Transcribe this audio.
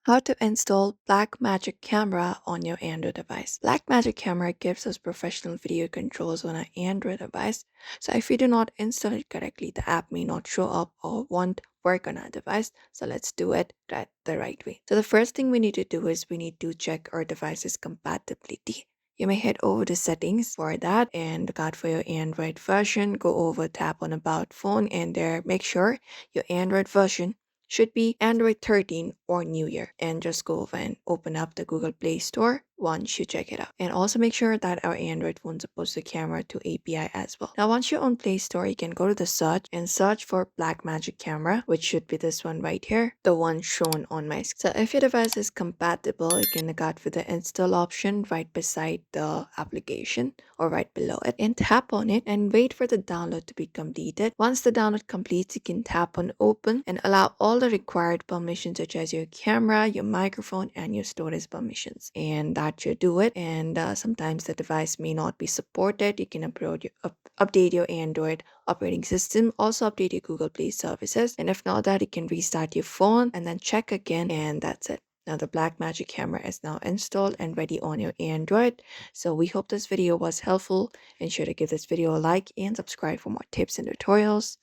How to install Blackmagic Camera on your Android device. Blackmagic Camera gives us professional video controls on our Android device. So if we do not install it correctly, the app may not show up or won't work on our device. So let's do it the right way. So the first thing we need to do is we need to check our device's compatibility. You may head over to settings for that and look out for your Android version. Go over, tap on about phone, and there make sure your Android version should be Android 13 or newer. And just go over and open up the Google Play Store once you check it out. And also make sure that our Android phone supports the camera to API as well. Now, once you're on Play Store, you can go to the search and search for Blackmagic Camera, which should be this one right here, the one shown on my screen. So if your device is compatible, you can look out for the install option right beside the application or right below it and tap on it and wait for the download to be completed. Once the download completes, you can tap on open and allow all the required permissions such as your camera, your microphone, and your storage permissions. And that should do it. And sometimes the device may not be supported. You can update your Android operating system, also update your Google Play services. And if not that, you can restart your phone and then check again, and that's it. Now the Blackmagic camera is now installed and ready on your Android. So we hope this video was helpful, and sure to give this video a like and subscribe for more tips and tutorials.